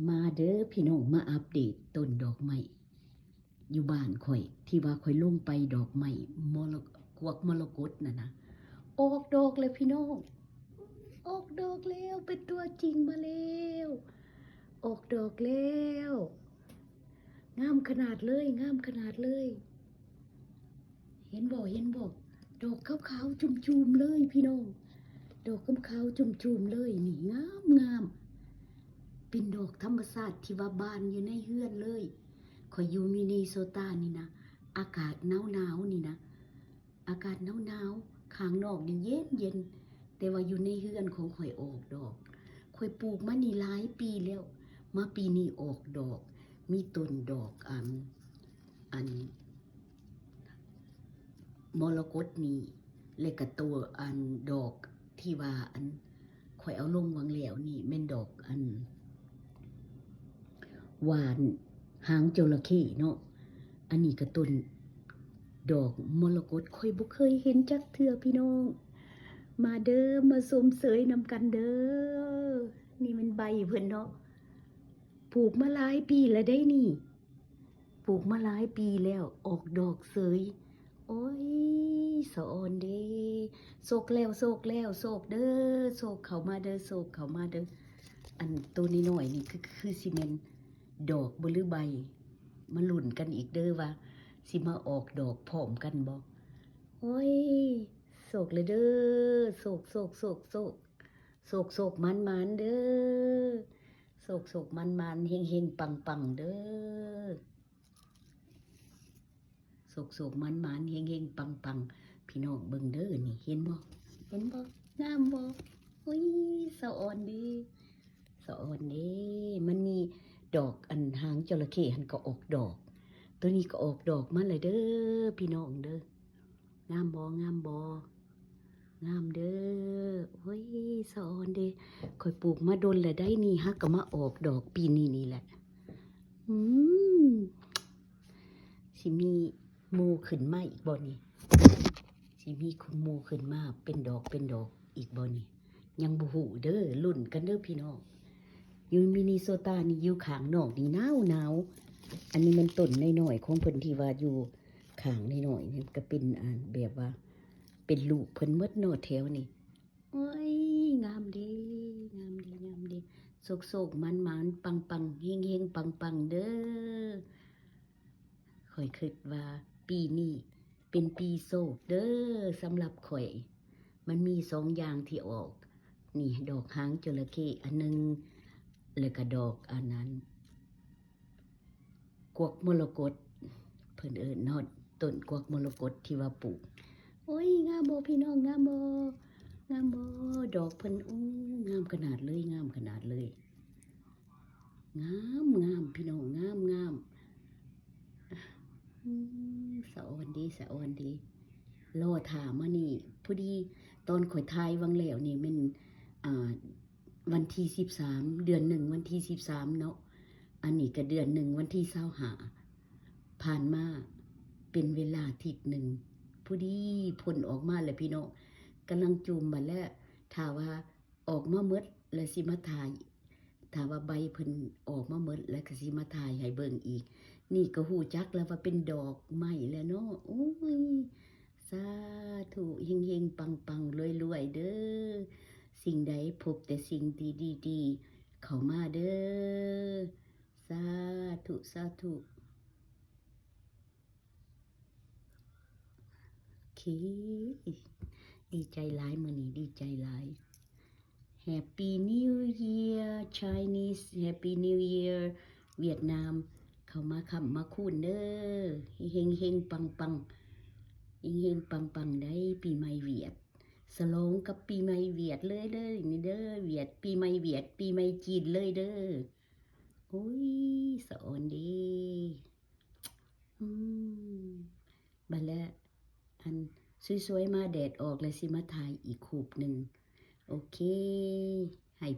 มาเด้อพี่น้องมาอัปเดตต้นดอกไม้อยู่บ้านข่อยที่ว่าข่อยลงไปดอกไม้กวักมรกตนะออกดอกเลยพี่น้องออกดอกแล้วเป็นตัวจริงมาแล้วออกดอกแล้วงามขนาดเลยงามขนาดเลยเห็นบ่ดอกขาวๆจุ่มๆเลยพี่น้องดอกขาวๆจุ่มๆเลยนี่งามเป็นดอกธรรมชาติที่ว่าบานอยู่ในเฮือนเลยข่อยอยู่มินนิโซตานี่นะอากาศหนาวนี่นะอากาศหนาวข้างนอกนี่เย็นแต่ว่าอยู่ในเฮือนของข่อยออกดอกข่อยปลูกมานี่หลายปีแล้วมาปีนี้ออกดอกมีต้นดอกอันมรกตนี่และก็ตัวดอกที่ว่าข่อยเอาลงวางแล้วนี่แม่นดอกหวานหางจระเข้เนาะอันนี้ก็ต้นดอกมรกตข่อยบ่เคยเห็นจักเทื่อพี่น้องมาเด้อมาสมเสยนำกันเด้อนี่มันใบเพิ่นเนาะปลูกมาหลายปีแล้วได้นี่ปลูกมาหลายปีแล้วออกดอกเสยโอ้ยสะออนเด้โศกแล้วโศกแล้วโศกเด้อโศกเข้ามาเด้อโศกเข้ามาเด้ออันตัวนี้หน่อยนี่คือสิเมนดอกบ่หรือใบมาลุ้นกันอีกเด้อว่าสิมาออกดอกพร้อมกันบ่โอ้ยโศกเลยเด้อโศกมันเด้อโศกมันเฮงปังเด้อโศกมันเฮงปังพี่น้องเบิ่งเด้อนี่เห็นบ่งามบ่โอ้ยสะออนดีสะออนเด้มันมีดอกหางจระเข้หันก็ออกดอกตัวนี้ก็ออกดอกมาเลยเด้อพี่น้องเด้องามบ่งามเด้อโอ้ยสะออนเด้ข่อยปลูกมาดนแล้วได้นี่ฮักก็มาออกดอกปีนี้นี่แหละอืมสิมีหมู่ขึ้นมาอีกบ่นี่สิมีหมู่ขึ้นมาเป็นดอกอีกบ่นี่ยังบ่ฮู้เด้อลุ้นกันเด้อพี่น้องอยู่มินนิโซตานี่อยู่ข้างนอกนี่หนาวอันนี้มันต้นน้อยๆของเพิ่นที่ว่าอยู่ข้างน้อยๆนี่ก็เป็นแบบว่าเป็นลูกเพิ่นหมดเนาะแถวนี่โอ้ยงามดีโศกมันปังเฮงปังเด้อข่อยคิดว่าปีนี้เป็นปีโศกเด้อสำหรับข่อยมันมี2อย่างที่ออกนี่ดอกหางจระเข้อันนึงแล้วก็ดอกอันนั้นกวักมรกตเพิ่นเอิ้นเนาะต้นกวักมรกตที่ว่าปลูกโอ้ยงามบ่พี่น้องงามบ่ดอกเพิ่นงามขนาดเลยงามพี่น้องสะออนดีรอถามมานี่พอดีตอนข่อยทายวังแล้วนี่มันอ่าวันที่13เดือน1วันที่13เนาะอันนี้ก็เดือน1วันที่25ผ่านมาเป็นเวลาอาทิตย์หนึ่งพอดีผลออกมาแล้วพี่น้องกำลังจูมมาแล้วถ้าว่าออกมาหมดแล้วสิมาถ่ายถ้าว่าใบเพิ่นออกมาหมดแล้วก็สิมาถ่ายให้เบิ่งอีกนี่ก็ฮู้จักแล้วว่าเป็นดอกไม้แล้วเนาะโอ้ยสาธุเฮงๆปังๆรวยๆเด้อสิ่งใดพบแต่สิ่งดีๆเข้ามาเด้อสาธุโอเคดีใจหลายมื้อนี้ดีใจหลาย Happy New Year Chinese Happy New Year เวียดนามเข้ามาคำมาคูนเด้อเฮงปังได้ปีใหม่เวียดสลองกับปีใหม่เวียดเลยเด้อนี่เด้อเวียดปีใหม่เวียดปีใหม่จีนเลยเด้อโอ้ยสะออนดีอืมบัดแล้วอันสวยๆมาแดดออกเลยสิมาถ่ายอีกคูปหนึ่งโอเคให้